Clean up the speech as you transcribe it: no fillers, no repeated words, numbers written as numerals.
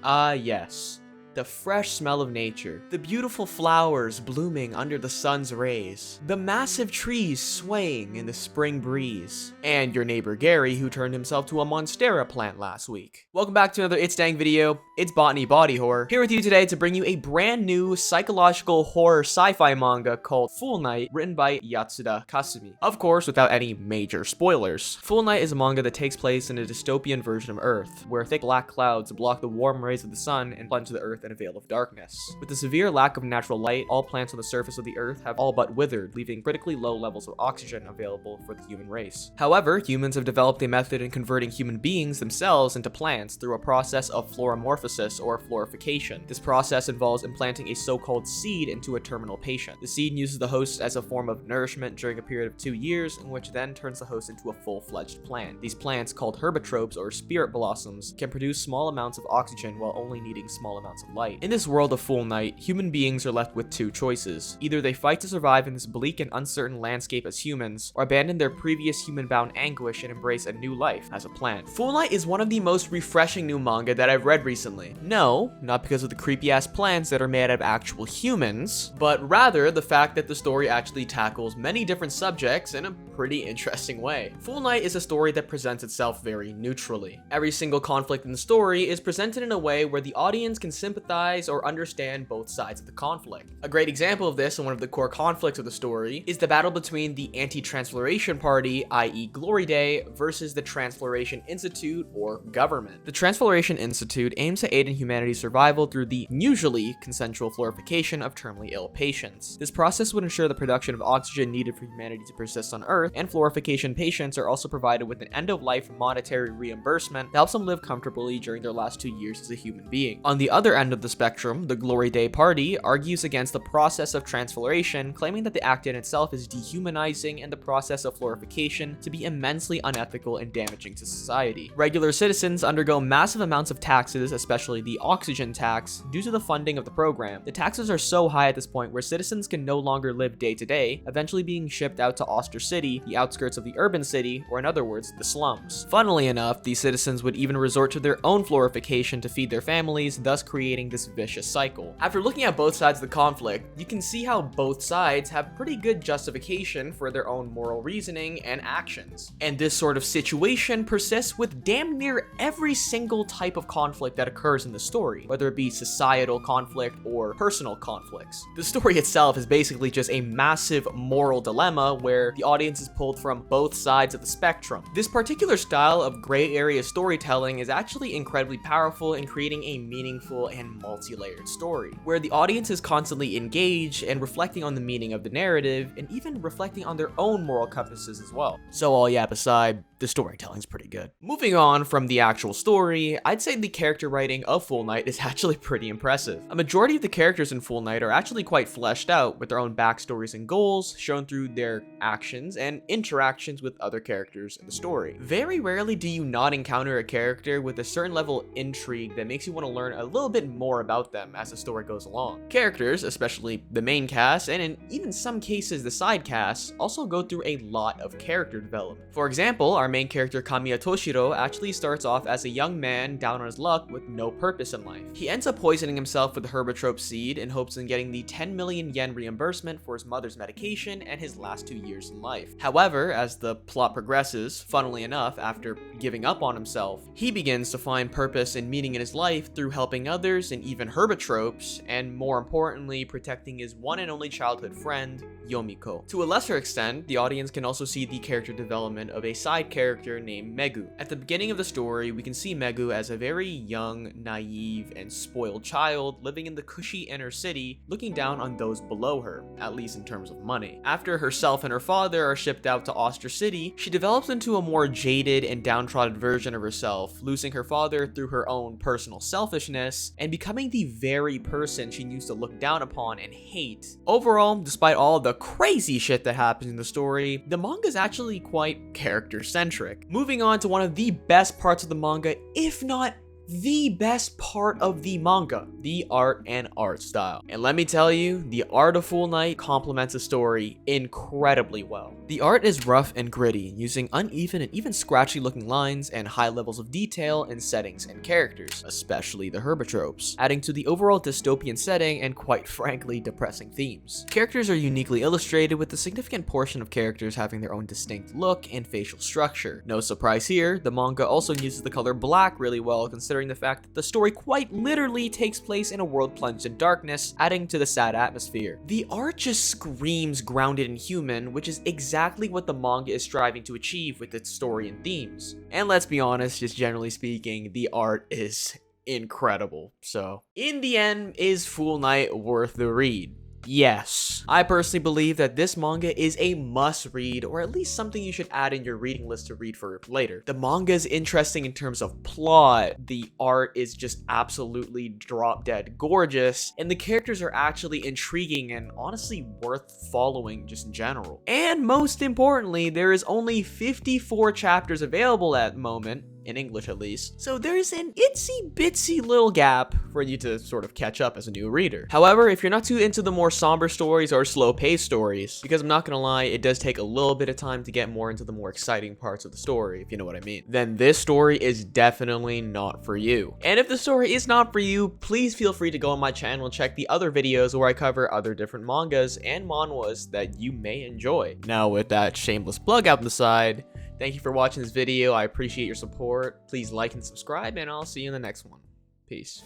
Ah, yes. The fresh smell of nature, the beautiful flowers blooming under the sun's rays, the massive trees swaying in the spring breeze, and your neighbor Gary who turned himself to a monstera plant last week. Welcome back to another ItsDang video. It's Botany Body Horror, here with you today to bring you a brand new psychological horror sci-fi manga called Full Night, written by Yasuda Kasumi. Of course, without any major spoilers. Full Night is a manga that takes place in a dystopian version of Earth, where thick black clouds block the warm rays of the sun and plunge the Earth in a veil of darkness. With the severe lack of natural light, all plants on the surface of the Earth have all but withered, leaving critically low levels of oxygen available for the human race. However, humans have developed a method in converting human beings themselves into plants through a process of floromorphosis or florification. This process involves implanting a so-called seed into a terminal patient. The seed uses the host as a form of nourishment during a period of 2 years, in which then turns the host into a full-fledged plant. These plants, called herbitropes or spirit blossoms, can produce small amounts of oxygen while only needing small amounts of light. In this world of Full Night, human beings are left with two choices. Either they fight to survive in this bleak and uncertain landscape as humans, or abandon their previous human-bound anguish and embrace a new life as a plant. Full Night is one of the most refreshing new manga that I've read recently. No, not because of the creepy-ass plants that are made out of actual humans, but rather the fact that the story actually tackles many different subjects in a pretty interesting way. Full Night is a story that presents itself very neutrally. Every single conflict in the story is presented in a way where the audience can sympathize or understand both sides of the conflict. A great example of this, and one of the core conflicts of the story, is the battle between the anti-transfloration party, i.e. Glory Day, versus the Transfloration Institute, or government. The Transfloration Institute aims to aid in humanity's survival through the usually consensual florification of terminally ill patients. This process would ensure the production of oxygen needed for humanity to persist on Earth, and florification patients are also provided with an end-of-life monetary reimbursement that helps them live comfortably during their last 2 years as a human being. On the other end of the spectrum, the Glory Day Party argues against the process of transfloration, claiming that the act in itself is dehumanizing and the process of florification to be immensely unethical and damaging to society. Regular citizens undergo massive amounts of taxes, especially the oxygen tax, due to the funding of the program. The taxes are so high at this point where citizens can no longer live day to day, eventually being shipped out to Oster City, the outskirts of the urban city, or in other words, the slums. Funnily enough, these citizens would even resort to their own florification to feed their families, thus creating this vicious cycle. After looking at both sides of the conflict, you can see how both sides have pretty good justification for their own moral reasoning and actions. And this sort of situation persists with damn near every single type of conflict that occurs in the story, whether it be societal conflict or personal conflicts. The story itself is basically just a massive moral dilemma where the audience is pulled from both sides of the spectrum. This particular style of gray area storytelling is actually incredibly powerful in creating a meaningful and multi-layered story, where the audience is constantly engaged and reflecting on the meaning of the narrative, and even reflecting on their own moral compasses as well. So all yap aside, the storytelling's pretty good. Moving on from the actual story, I'd say the character writing of Full Night is actually pretty impressive. A majority of the characters in Full Night are actually quite fleshed out, with their own backstories and goals shown through their actions and interactions with other characters in the story. Very rarely do you not encounter a character with a certain level of intrigue that makes you want to learn a little bit more about them as the story goes along. Characters, especially the main cast, and in even some cases the side casts, also go through a lot of character development. For example, our main character Kamiya Toshiro actually starts off as a young man down on his luck with no purpose in life. He ends up poisoning himself with the herbitrope seed in hopes of getting the 10 million yen reimbursement for his mother's medication and his last 2 years in life. However, as the plot progresses, funnily enough, after giving up on himself, he begins to find purpose and meaning in his life through helping others and even herbitropes, and more importantly, protecting his one and only childhood friend, Yomiko. To a lesser extent, the audience can also see the character development of a side character named Megu. At the beginning of the story, we can see Megu as a very young, naive, and spoiled child living in the cushy inner city, looking down on those below her, at least in terms of money. After herself and her father are shipped out to Oster City, she develops into a more jaded and downtrodden version of herself, losing her father through her own personal selfishness, and becoming the very person she used to look down upon and hate. Overall, despite all the crazy shit that happens in the story, the manga is actually quite character-centric. Moving on to one of the best parts of the manga, if not the best part of the manga, the art and art style. And let me tell you, the art of Full Night complements the story incredibly well. The art is rough and gritty, using uneven and even scratchy looking lines and high levels of detail in settings and characters, especially the herbitropes, adding to the overall dystopian setting and quite frankly depressing themes. Characters are uniquely illustrated, with a significant portion of characters having their own distinct look and facial structure. No surprise here, the manga also uses the color black really well, considering the fact that the story quite literally takes place in a world plunged in darkness, adding to the sad atmosphere. The art just screams grounded and human, which is exactly what the manga is striving to achieve with its story and themes. And let's be honest, just generally speaking, the art is incredible. So, in the end, is Full Night worth the read? Yes. I personally believe that this manga is a must-read, or at least something you should add in your reading list to read for later. The manga is interesting in terms of plot, the art is just absolutely drop-dead gorgeous, and the characters are actually intriguing and honestly worth following just in general. And most importantly, there is only 54 chapters available at the moment, in English at least, so there's an itsy bitsy little gap for you to sort of catch up as a new reader. However, if you're not too into the more somber stories or slow-paced stories, because I'm not gonna lie, it does take a little bit of time to get more into the more exciting parts of the story, if you know what I mean, then this story is definitely not for you. And if the story is not for you, please feel free to go on my channel and check the other videos where I cover other different mangas and manhwas that you may enjoy. Now, with that shameless plug out on the side, thank you for watching this video. I appreciate your support. Please like and subscribe, and I'll see you in the next one. Peace.